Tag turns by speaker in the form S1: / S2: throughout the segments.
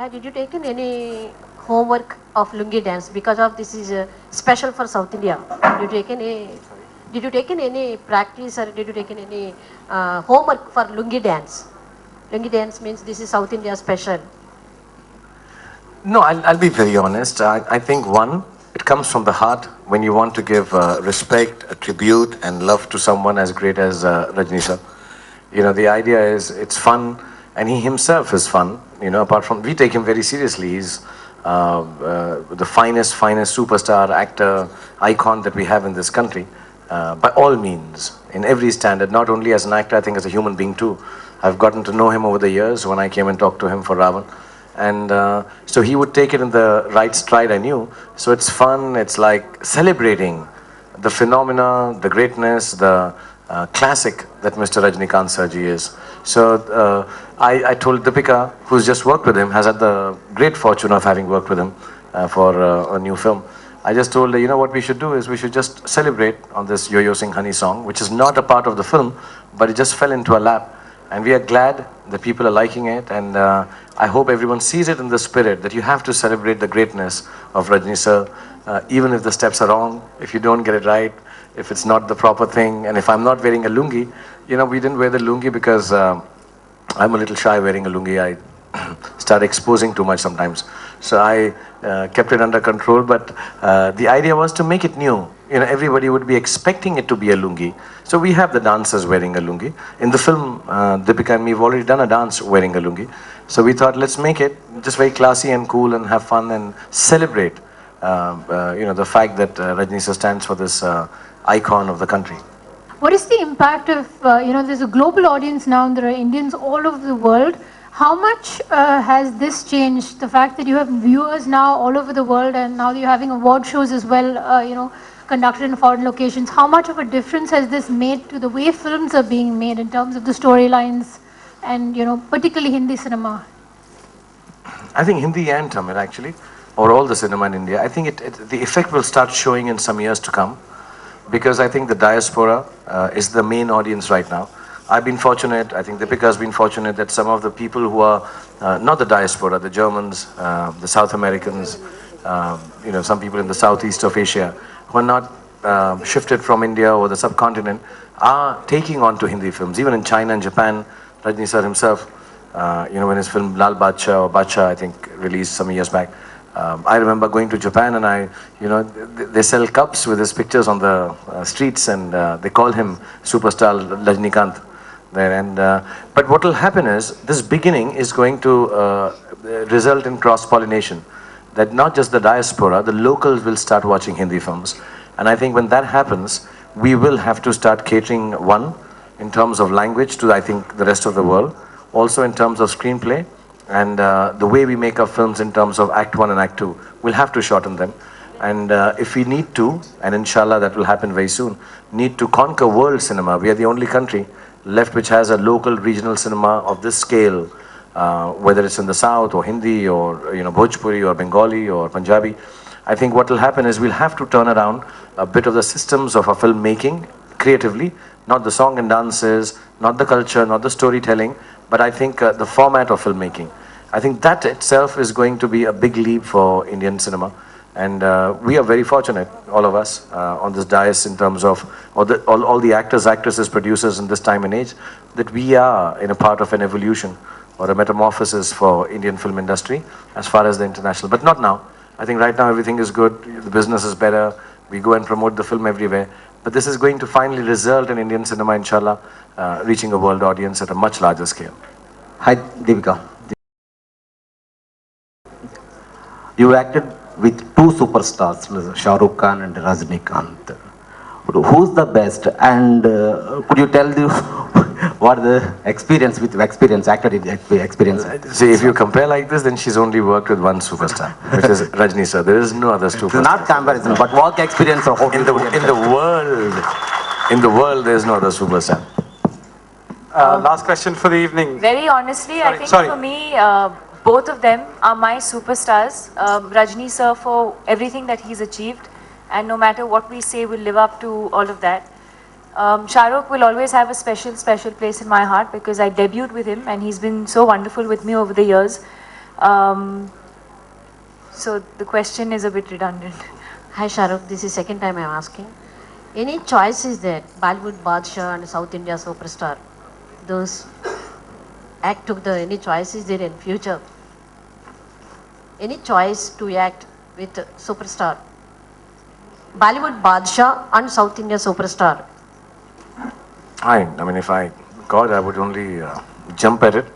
S1: Yeah, did you take in any homework of lungi dance because of this is special for South India? Did you take any? Did you take in any practice or did you take in any homework for lungi dance? Lungi dance means this is South India special.
S2: No, I'll be very honest. I think one, it comes from the heart when you want to give respect, a tribute, and love to someone as great as Rajni sir. You know, the idea is it's fun, and he himself is fun. You know, apart from we take him very seriously. He's the finest superstar actor icon that we have in this country. By all means, in every standard, not only as an actor, I think as a human being too. I've gotten to know him over the years when I came and talked to him for Ravan. And so he would take it in the right stride, I knew. So it's fun, it's like celebrating the phenomena, the greatness, the classic that Mr. Rajnikant Sarji is. So I told Deepika, who's just worked with him, has had the great fortune of having worked with him for a new film. I just told her, you know what we should do is we should just celebrate on this Yo-Yo Sing Honey song, which is not a part of the film, but it just fell into our lap. And we are glad that people are liking it, and I hope everyone sees it in the spirit that you have to celebrate the greatness of Rajni sir, even if the steps are wrong, if you don't get it right, if it's not the proper thing, and if I'm not wearing a lungi. You know, we didn't wear the lungi because I'm a little shy wearing a lungi. I start exposing too much sometimes. So I kept it under control, but the idea was to make it new. You know, everybody would be expecting it to be a lungi. So we have the dancers wearing a lungi. In the film, Deepika and me have already done a dance wearing a lungi. So we thought, let's make it just very classy and cool and have fun and celebrate, you know, the fact that Rajni sir stands for this icon of the country.
S3: What is the impact of, there's a global audience now and there are Indians all over the world. How much has this changed? The fact that you have viewers now all over the world and now you're having award shows as well, conducted in foreign locations. How much of a difference has this made to the way films are being made in terms of the storylines and, particularly Hindi cinema?
S2: I think Hindi and Tamil actually, or all the cinema in India, I think the effect will start showing in some years to come, because I think the diaspora is the main audience right now. I've been fortunate, I think Deepika has been fortunate that some of the people who are not the diaspora, the Germans, the South Americans, some people in the southeast of Asia who are not shifted from India or the subcontinent are taking on to Hindi films. Even in China and Japan, Rajni sir himself, when his film Lal Badshah or Badshah, I think, released some years back, I remember going to Japan and they sell cups with his pictures on the streets, and they call him Superstar Rajnikant there. And but what will happen is this beginning is going to result in cross-pollination. That not just the diaspora, the locals will start watching Hindi films. And I think when that happens, we will have to start catering, one, in terms of language to, I think, the rest of the world. Also in terms of screenplay and the way we make our films in terms of Act 1 and Act 2. We'll have to shorten them. And if we need to, and inshallah that will happen very soon, need to conquer world cinema. We are the only country left which has a local regional cinema of this scale, whether it's in the South or Hindi or Bhojpuri or Bengali or Punjabi. I think what will happen is we'll have to turn around a bit of the systems of our filmmaking creatively, not the song and dances, not the culture, not the storytelling, but I think the format of filmmaking. I think that itself is going to be a big leap for Indian cinema. And we are very fortunate, all of us, on this dais in terms of all the actors, actresses, producers in this time and age, that we are in a part of an evolution or a metamorphosis for Indian film industry as far as the international. But not now. I think right now everything is good, the business is better, we go and promote the film everywhere. But this is going to finally result in Indian cinema, inshallah, reaching a world audience at a much larger scale.
S4: Hi, Deepika. You acted with two superstars, Shah Rukh Khan and Rajnikant. Who's the best? And could you tell what the experience acted experience?
S2: See, if you compare like this, then she's only worked with one superstar, which is Rajni sir. There is no other superstar.
S4: It's not comparison, but work experience of
S2: in the world, there is no other superstar.
S5: Last question for the evening.
S6: Very honestly, I think for me, both of them are my superstars. Rajni sir for everything that he's achieved, and no matter what we say, we'll live up to all of that. Shah Rukh will always have a special place in my heart because I debuted with him and he's been so wonderful with me over the years. So the question is a bit redundant.
S1: Hi Shahrukh, this is second time I am asking. Any choices there, Bollywood Badshah and South India superstar? Those act took the any choices there in future? Any choice to act with superstar? Bollywood Badshah and South India superstar.
S2: I mean, if I got, I would only jump at it.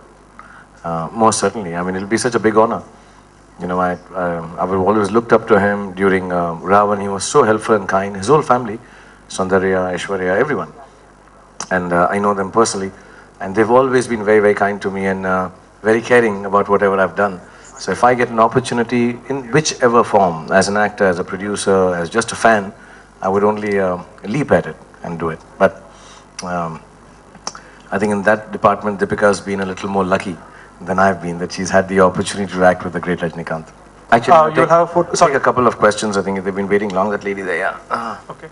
S2: Most certainly. I mean, it'll be such a big honor. You know, I've always looked up to him during Ravan. He was so helpful and kind. His whole family, Saundarya, Aishwarya, everyone. And I know them personally. And they've always been very, very kind to me and very caring about whatever I've done. So if I get an opportunity in whichever form, as an actor, as a producer, as just a fan, I would only leap at it and do it. But I think in that department, Deepika's been a little more lucky than I've been, that she's had the opportunity to act with the great Rajnikant. Actually,
S5: You'll have a photo.
S2: sorry, a couple of questions. I think they've been waiting long. That lady there, yeah.
S5: Okay.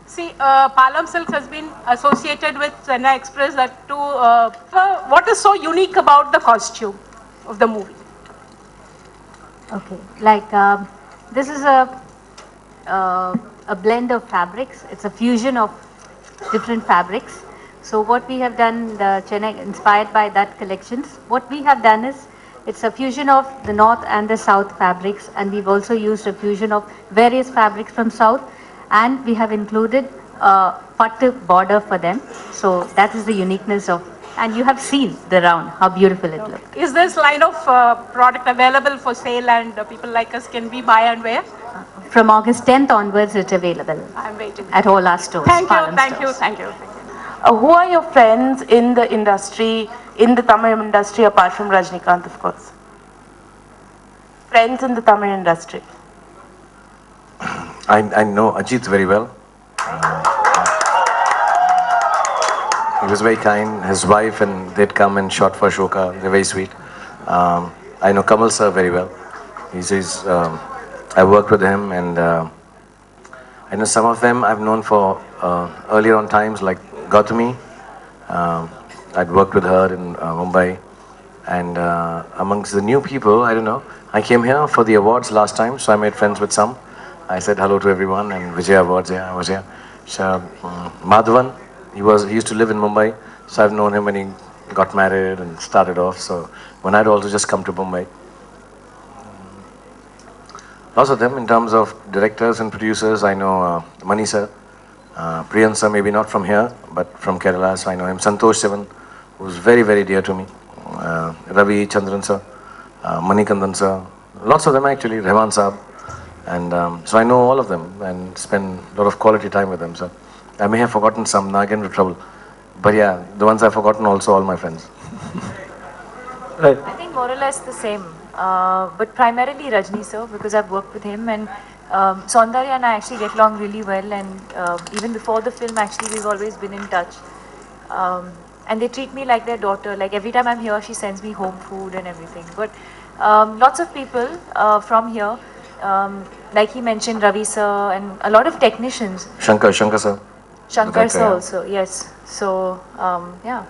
S7: Palam Silks has been associated with Chennai Express. That too. What is so unique about the costume of the movie?
S8: Okay, like this is a blend of fabrics. It's a fusion of different fabrics. So what we have done, the Chennai, inspired by that collections, what we have done is, it's a fusion of the north and the south fabrics, and we've also used a fusion of various fabrics from south, and we have included a pattu border for them. So that is the uniqueness of, and you have seen the round, how beautiful it looks.
S7: Is this line of product available for sale, and people like us can we buy and wear?
S8: From August 10th onwards, it's available
S7: I'm waiting.
S8: at all our stores.
S7: Thank you,
S8: Palam
S7: thank you,
S8: stores.
S7: thank you.
S9: Who are your friends in the industry, in the Tamil industry, apart from Rajnikant, of course? Friends in the Tamil industry.
S2: I know Ajit very well. He was very kind. His wife and they'd come and shot for Ashoka. They're very sweet. I know Kamal sir very well. I worked with him, and I know some of them I've known for earlier on times, like Gautami. I'd worked with her in Mumbai. And amongst the new people, I don't know. I came here for the awards last time, so I made friends with some. I said hello to everyone, and Vijay Awards, yeah, I was here. So, Madhavan, he used to live in Mumbai, so I've known him when he got married and started off. So when I'd also just come to Mumbai. Lots of them in terms of directors and producers. I know Mani sir, Priyan sir, maybe not from here, but from Kerala, so I know him. Santosh Sivan, who's very, very dear to me. Ravi Chandran sir, Manikandan sir, lots of them actually, Rahman Saab. And so I know all of them and spend a lot of quality time with them. So I may have forgotten some, now I get into trouble. But yeah, the ones I've forgotten also all my friends.
S5: Right.
S6: I think more or less the same, but primarily Rajni sir, because I've worked with him, and Saundarya and I actually get along really well, and even before the film actually we've always been in touch. And they treat me like their daughter. Like every time I'm here, she sends me home food and everything. But lots of people from here, like he mentioned, Ravi sir, and a lot of technicians.
S2: Shankar sir.
S6: Shankar sir
S2: yeah.
S6: also, yes. So, yeah.